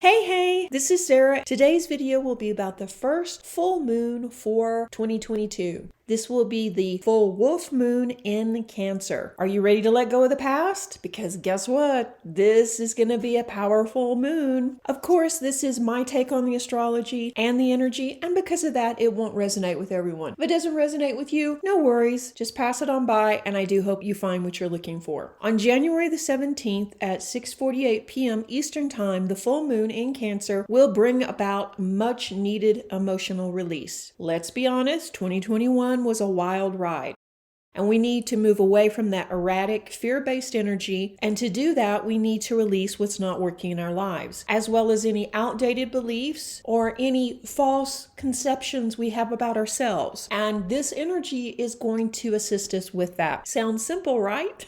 Hey, this is Sarah. Today's video will be about the first full moon for 2022. This will be the full wolf moon in Cancer. Are you ready to let go of the past? Because guess what? This is going to be a powerful moon. Of course, this is my take on the astrology and the energy, and because of that, it won't resonate with everyone. If it doesn't resonate with you, no worries. Just pass it on by, and I do hope you find what you're looking for. On January the 17th at 6:48 p.m. Eastern Time, the full moon in Cancer will bring about much needed emotional release. Let's be honest, 2021 was a wild ride. And we need to move away from that erratic, fear-based energy. And to do that, we need to release what's not working in our lives, as well as any outdated beliefs or any false conceptions we have about ourselves. And this energy is going to assist us with that. Sounds simple, right?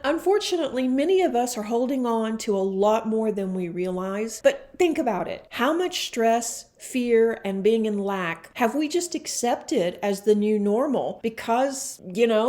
Unfortunately, many of us are holding on to a lot more than we realize. But think about it. How much stress, fear, and being in lack have we just accepted as the new normal because,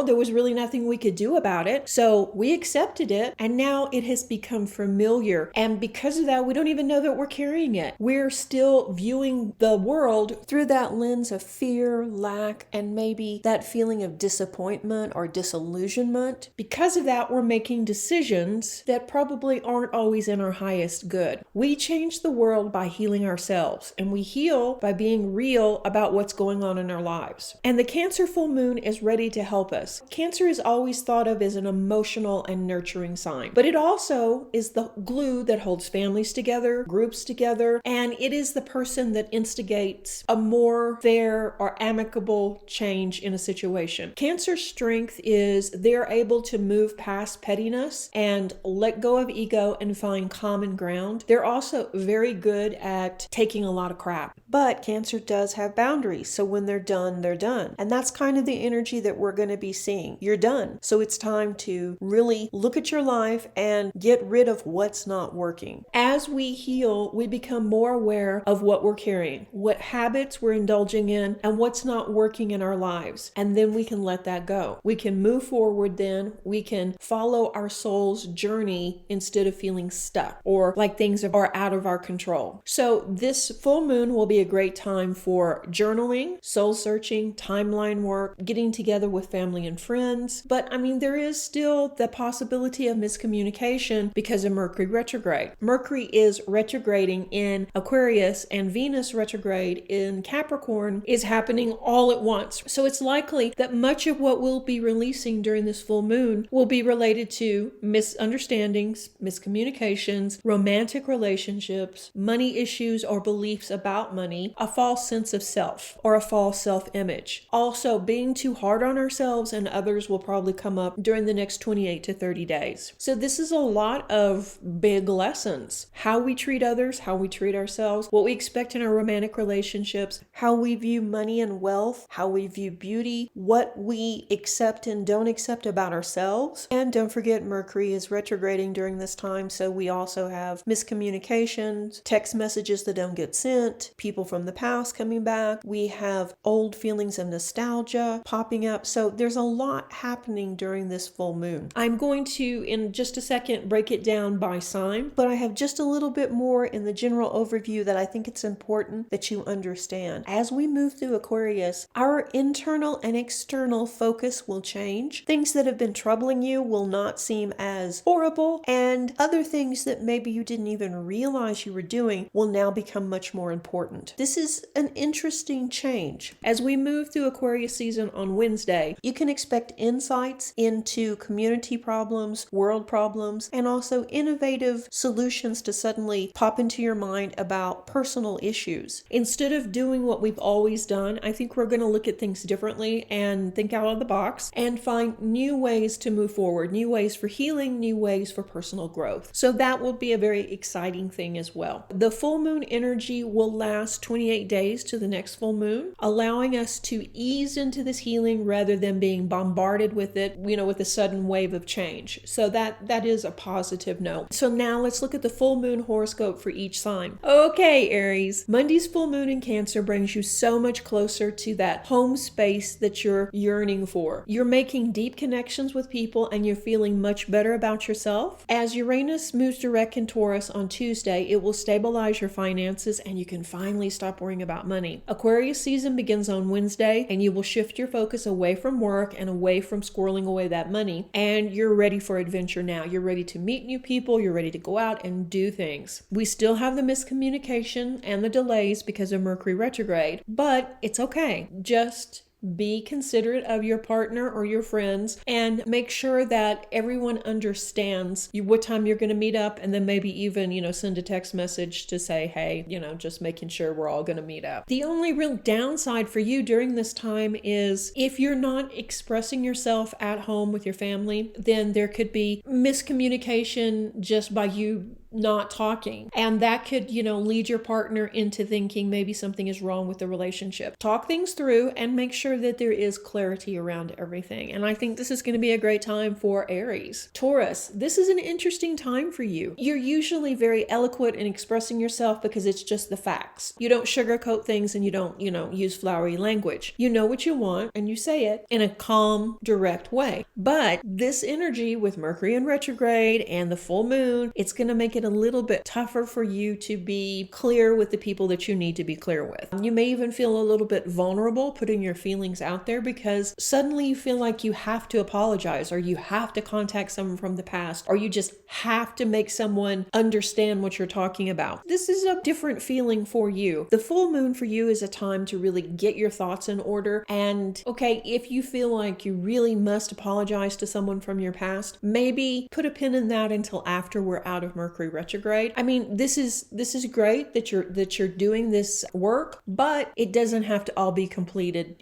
there was really nothing we could do about it. So we accepted it, and now it has become familiar. And because of that, we don't even know that we're carrying it. We're still viewing the world through that lens of fear, lack, and maybe that feeling of disappointment or disillusionment. Because of that, we're making decisions that probably aren't always in our highest good. We change the world by healing ourselves, and we heal by being real about what's going on in our lives. And the Cancer full moon is ready to help us. Cancer is always thought of as an emotional and nurturing sign, but it also is the glue that holds families together, groups together, and it is the person that instigates a more fair or amicable change in a situation. Cancer's strength is they're able to move past pettiness and let go of ego and find common ground. They're also very good at taking a lot of crap. But Cancer does have boundaries, so when they're done, they're done. And that's kind of the energy that we're going to be seeing. You're done. So it's time to really look at your life and get rid of what's not working. As we heal, we become more aware of what we're carrying, what habits we're indulging in, and what's not working in our lives. And then we can let that go. We can move forward then. We can follow our soul's journey instead of feeling stuck or like things are out of our control. So this full moon will be a great time for journaling, soul searching, timeline work, getting together with family and friends. But there is still the possibility of miscommunication because of Mercury retrograde. Mercury is retrograding in Aquarius, and Venus retrograde in Capricorn is happening all at once. So it's likely that much of what we'll be releasing during this full moon will be related to misunderstandings, miscommunications, romantic relationships, money issues or beliefs about money, a false sense of self or a false self-image. Also, being too hard on ourselves and others will probably come up during the next 28 to 30 days. So this is a lot of big lessons. How we treat others, how we treat ourselves, what we expect in our romantic relationships, how we view money and wealth, how we view beauty, what we accept and don't accept about ourselves. And don't forget, Mercury is retrograding during this time, so we also have miscommunications, text messages that don't get sent, people from the past coming back. We have old feelings of nostalgia popping up. So there's a lot happening during this full moon. I'm going to, in just a second, break it down by sign, but I have just a little bit more in the general overview that I think it's important that you understand. As we move through Aquarius, our internal and external focus will change. Things that have been troubling you will not seem as horrible, and other things that maybe you didn't even realize you were doing will now become much more important. This is an interesting change. As we move through Aquarius season on Wednesday, you can expect insights into community problems, world problems, and also innovative solutions to suddenly pop into your mind about personal issues. Instead of doing what we've always done, I think we're going to look at things differently and think out of the box and find new ways to move forward, new ways for healing, new ways for personal growth. So that will be a very exciting thing as well. The full moon energy will last 28 days to the next full moon, allowing us to ease into this healing rather than being bombarded with it, with a sudden wave of change. So that is a positive note. So now let's look at the full moon horoscope for each sign. Okay, Aries, Monday's full moon in Cancer brings you so much closer to that home space that you're yearning for. You're making deep connections with people and you're feeling much better about yourself. As Uranus moves direct in Taurus on Tuesday, it it will stabilize your finances and you can finally stop worrying about money. Aquarius season begins on Wednesday, and you will shift your focus away from work and away from squirreling away that money. And you're ready for adventure now. You're ready to meet new people. You're ready to go out and do things. We still have the miscommunication and the delays because of Mercury retrograde, but it's okay. Just be considerate of your partner or your friends and make sure that everyone understands what time you're going to meet up, and then maybe even, send a text message to say, hey, just making sure we're all going to meet up. The only real downside for you during this time is if you're not expressing yourself at home with your family, then there could be miscommunication just by you not talking. And that could, lead your partner into thinking maybe something is wrong with the relationship. Talk things through and make sure that there is clarity around everything. And I think this is going to be a great time for Aries. Taurus, this is an interesting time for you. You're usually very eloquent in expressing yourself because it's just the facts. You don't sugarcoat things and you don't, use flowery language. You know what you want and you say it in a calm, direct way. But this energy with Mercury in retrograde and the full moon, it's going to make it a little bit tougher for you to be clear with the people that you need to be clear with. You may even feel a little bit vulnerable putting your feelings out there because suddenly you feel like you have to apologize, or you have to contact someone from the past, or you just have to make someone understand what you're talking about. This is a different feeling for you. The full moon for you is a time to really get your thoughts in order. And okay, if you feel like you really must apologize to someone from your past, maybe put a pin in that until after we're out of Mercury retrograde. I mean, this is great that you're doing this work, but it doesn't have to all be completed,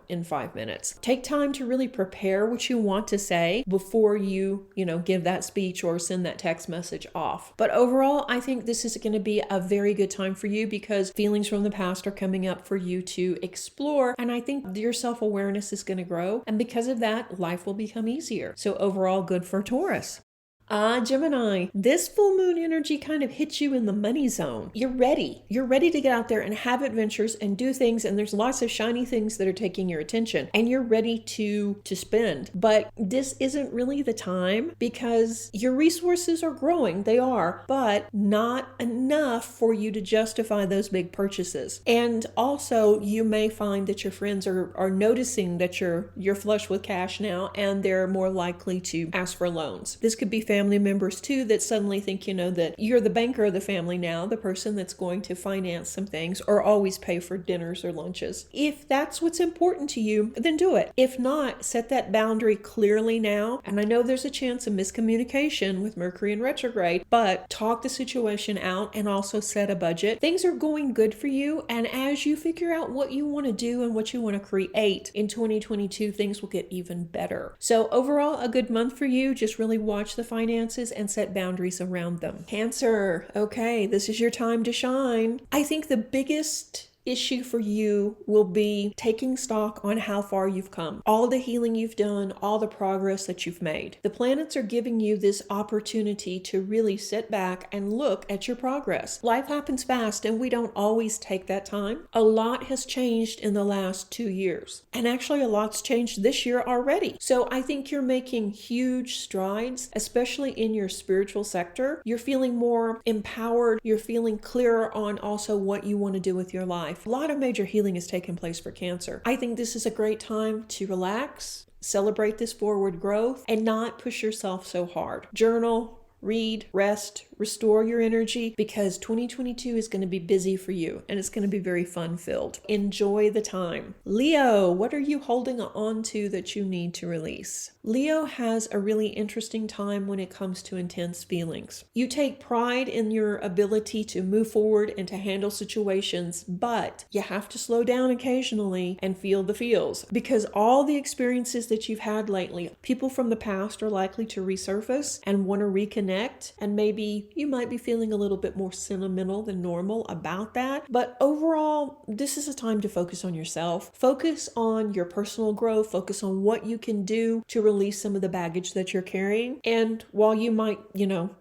in 5 minutes. Take time to really prepare what you want to say before you, give that speech or send that text message off. But overall, I think this is going to be a very good time for you because feelings from the past are coming up for you to explore. And I think your self-awareness is going to grow. And because of that, life will become easier. So overall, good for Taurus. Gemini, this full moon energy kind of hits you in the money zone. You're ready. You're ready to get out there and have adventures and do things. And there's lots of shiny things that are taking your attention and you're ready to spend. But this isn't really the time because your resources are growing. They are, but not enough for you to justify those big purchases. And also you may find that your friends are noticing that you're flush with cash now and they're more likely to ask for loans. This could be family members too that suddenly think, that you're the banker of the family now, the person that's going to finance some things or always pay for dinners or lunches. If that's what's important to you, then do it. If not, set that boundary clearly now. And I know there's a chance of miscommunication with Mercury in retrograde, but talk the situation out and also set a budget. Things are going good for you. And as you figure out what you want to do and what you want to create in 2022, things will get even better. So overall, a good month for you. Just really watch the finances and set boundaries around them. Cancer, okay, this is your time to shine. I think the biggest issue for you will be taking stock on how far you've come, all the healing you've done, all the progress that you've made. The planets are giving you this opportunity to really sit back and look at your progress. Life happens fast and we don't always take that time. A lot has changed in the last 2 years, and actually a lot's changed this year already. So I think you're making huge strides, especially in your spiritual sector. You're feeling more empowered. You're feeling clearer on also what you want to do with your life. A lot of major healing has taken place for Cancer. I think this is a great time to relax, celebrate this forward growth, and not push yourself so hard. Journal, read, rest, restore your energy because 2022 is going to be busy for you and it's going to be very fun-filled. Enjoy the time. Leo, what are you holding on to that you need to release? Leo has a really interesting time when it comes to intense feelings. You take pride in your ability to move forward and to handle situations, but you have to slow down occasionally and feel the feels because all the experiences that you've had lately, people from the past are likely to resurface and want to reconnect, and maybe you might be feeling a little bit more sentimental than normal about that. But overall, this is a time to focus on yourself. Focus on your personal growth. Focus on what you can do to release some of the baggage that you're carrying. And while you might,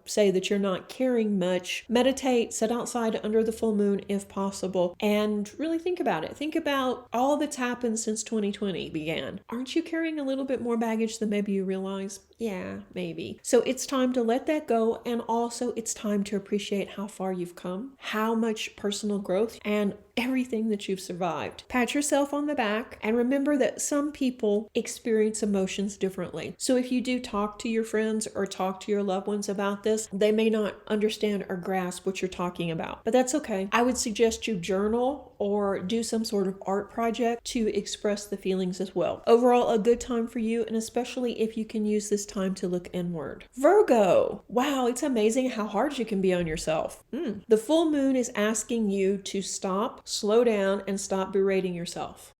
say that you're not carrying much, meditate, sit outside under the full moon if possible, and really think about it. Think about all that's happened since 2020 began. Aren't you carrying a little bit more baggage than maybe you realize? Yeah, maybe. So it's time to let that go and also also it's time to appreciate how far you've come, how much personal growth, and everything that you've survived. Pat yourself on the back and remember that some people experience emotions differently. So if you do talk to your friends or talk to your loved ones about this, they may not understand or grasp what you're talking about, but that's okay. I would suggest you journal or do some sort of art project to express the feelings as well. Overall, a good time for you, and especially if you can use this time to look inward. Virgo, wow, it's amazing how hard you can be on yourself. The full moon is asking you to stop, slow down, and stop berating yourself.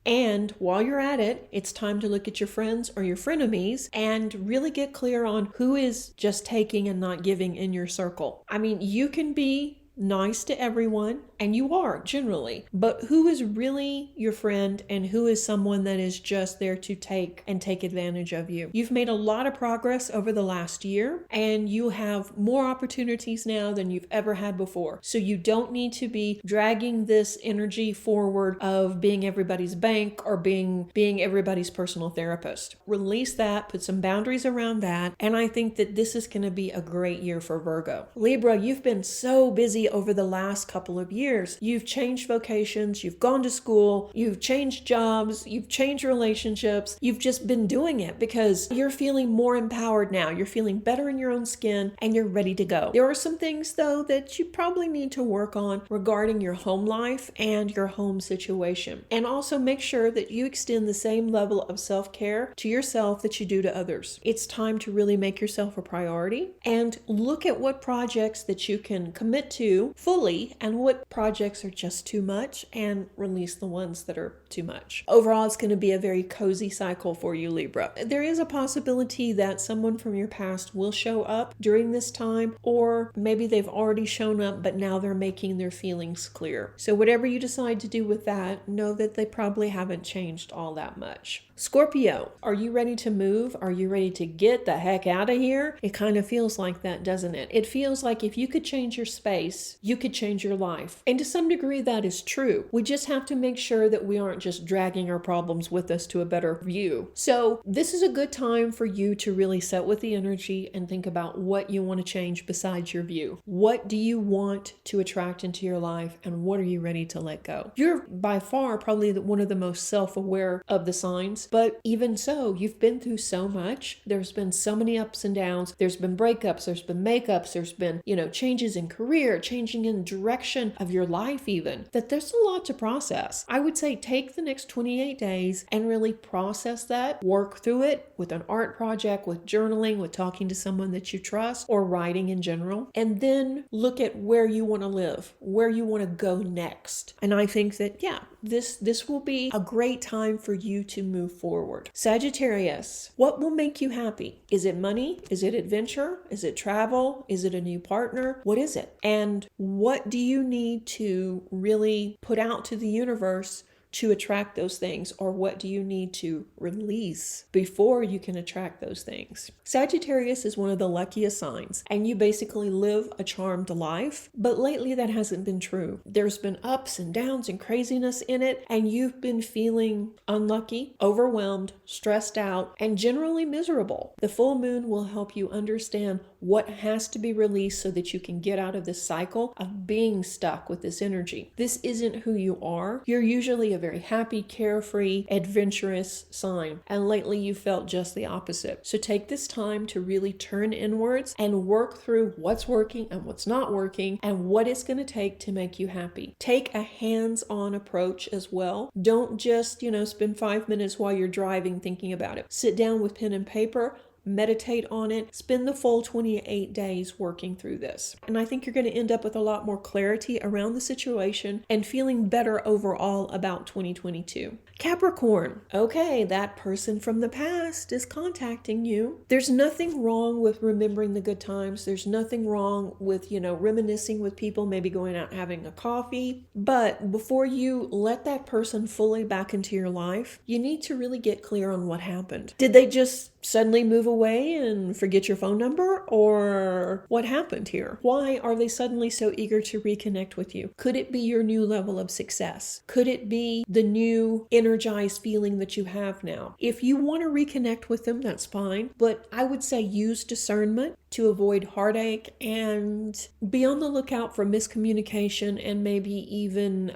And while you're at it, it's time to look at your friends or your frenemies and really get clear on who is just taking and not giving in your circle. I mean, you can be nice to everyone, and you are generally, but who is really your friend and who is someone that is just there to take advantage of you? You've made a lot of progress over the last year, and you have more opportunities now than you've ever had before. So you don't need to be dragging this energy forward of being everybody's bank or being everybody's personal therapist. Release that, put some boundaries around that, and I think that this is going to be a great year for Virgo. Libra, you've been so busy over the last couple of years. You've changed vocations, you've gone to school, you've changed jobs, you've changed relationships. You've just been doing it because you're feeling more empowered now. You're feeling better in your own skin and you're ready to go. There are some things though that you probably need to work on regarding your home life and your home situation. And also make sure that you extend the same level of self-care to yourself that you do to others. It's time to really make yourself a priority and look at what projects that you can commit to fully and what projects are just too much, and release the ones that are too much. Overall, it's going to be a very cozy cycle for you, Libra. There is a possibility that someone from your past will show up during this time, or maybe they've already shown up, but now they're making their feelings clear. So whatever you decide to do with that, know that they probably haven't changed all that much. Scorpio, are you ready to move? Are you ready to get the heck out of here? It kind of feels like that, doesn't it? It feels like if you could change your space, you could change your life. And to some degree, that is true. We just have to make sure that we aren't just dragging our problems with us to a better view. So this is a good time for you to really set with the energy and think about what you want to change besides your view. What do you want to attract into your life, and what are you ready to let go? You're by far probably one of the most self-aware of the signs, but even so, you've been through so much. There's been so many ups and downs. There's been breakups, there's been makeups, there's been, changes in career, changing in direction of your life even, that there's a lot to process. I would say take the next 28 days and really process that, work through it with an art project, with journaling, with talking to someone that you trust, or writing in general, and then look at where you want to live, where you want to go next. And I think that, this will be a great time for you to move forward. Sagittarius, what will make you happy? Is it money? Is it adventure? Is it travel? Is it a new partner? What is it? And what do you need to really put out to the universe to attract those things, or what do you need to release before you can attract those things? Sagittarius is one of the luckiest signs, and you basically live a charmed life, but lately that hasn't been true. There's been ups and downs and craziness in it, and you've been feeling unlucky, overwhelmed, stressed out, and generally miserable. The full moon will help you understand what has to be released so that you can get out of this cycle of being stuck with this energy. This isn't who you are. You're usually a very happy, carefree, adventurous sign, and lately you felt just the opposite. So take this time to really turn inwards and work through what's working and what's not working and what it's going to take to make you happy. Take a hands-on approach as well. Don't just, spend 5 minutes while you're driving thinking about it. Sit down with pen and paper, meditate on it, spend the full 28 days working through this. And I think you're going to end up with a lot more clarity around the situation and feeling better overall about 2022. Capricorn, okay, that person from the past is contacting you. There's nothing wrong with remembering the good times. There's nothing wrong with, reminiscing with people, maybe going out having a coffee. But before you let that person fully back into your life, you need to really get clear on what happened. Did they just suddenly move away and forget your phone number? Or what happened here? Why are they suddenly so eager to reconnect with you? Could it be your new level of success? Could it be the new energized feeling that you have now? If you want to reconnect with them, that's fine. But I would say use discernment to avoid heartache and be on the lookout for miscommunication and maybe even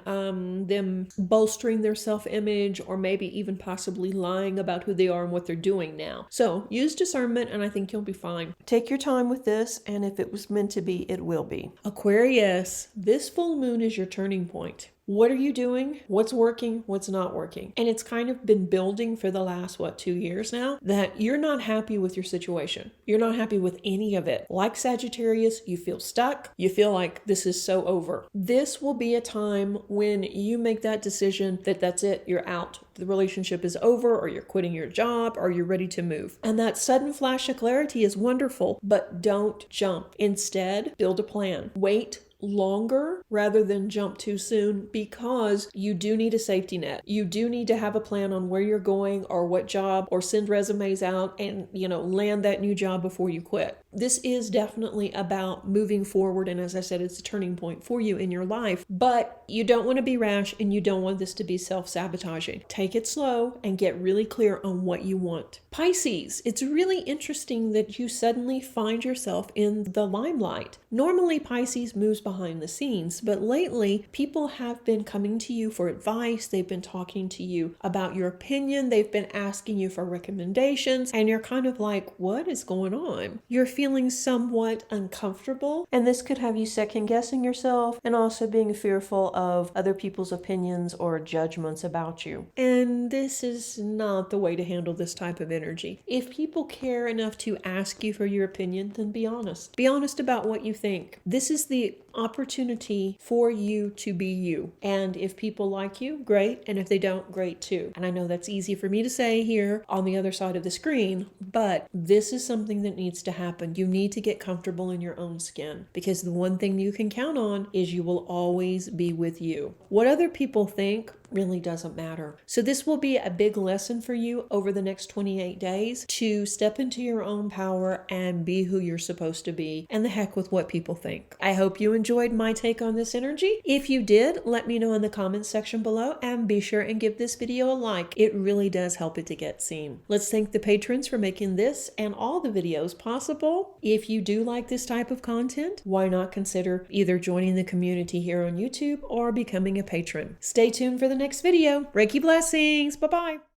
them bolstering their self-image, or maybe even possibly lying about who they are and what they're doing now. So use discernment and I think you'll be fine. Take your time with this, and if it was meant to be, it will be. Aquarius, this full moon is your turning point. What are you doing? What's working? What's not working? And it's kind of been building for the last, 2 years now, that you're not happy with your situation. You're not happy with any of it. Like Sagittarius, you feel stuck. You feel like this is so over. This will be a time when you make that decision that that's it, you're out. The relationship is over, or you're quitting your job, or you're ready to move. And that sudden flash of clarity is wonderful, but don't jump. Instead, build a plan. Wait longer rather than jump too soon, because you do need a safety net. You do need to have a plan on where you're going or what job, or send resumes out and, land that new job before you quit. This is definitely about moving forward. And as I said, it's a turning point for you in your life, but you don't want to be rash and you don't want this to be self-sabotaging. Take it slow and get really clear on what you want. Pisces, it's really interesting that you suddenly find yourself in the limelight. Normally Pisces moves behind the scenes, but lately people have been coming to you for advice. They've been talking to you about your opinion. They've been asking you for recommendations, and you're kind of like, what is going on? You're feeling somewhat uncomfortable, and this could have you second guessing yourself and also being fearful of other people's opinions or judgments about you. And this is not the way to handle this type of energy. If people care enough to ask you for your opinion, then be honest. Be honest about what you think. This is the opportunity for you to be you. And if people like you, great. And if they don't, great too. And I know that's easy for me to say here on the other side of the screen, but this is something that needs to happen. You need to get comfortable in your own skin, because the one thing you can count on is you will always be with you. What other people think really doesn't matter. So this will be a big lesson for you over the next 28 days to step into your own power and be who you're supposed to be, and the heck with what people think. I hope you enjoyed my take on this energy. If you did, let me know in the comments section below, and be sure and give this video a like. It really does help it to get seen. Let's thank the patrons for making this and all the videos possible. If you do like this type of content, why not consider either joining the community here on YouTube or becoming a patron. Stay tuned for the next video. Reiki blessings. Bye-bye.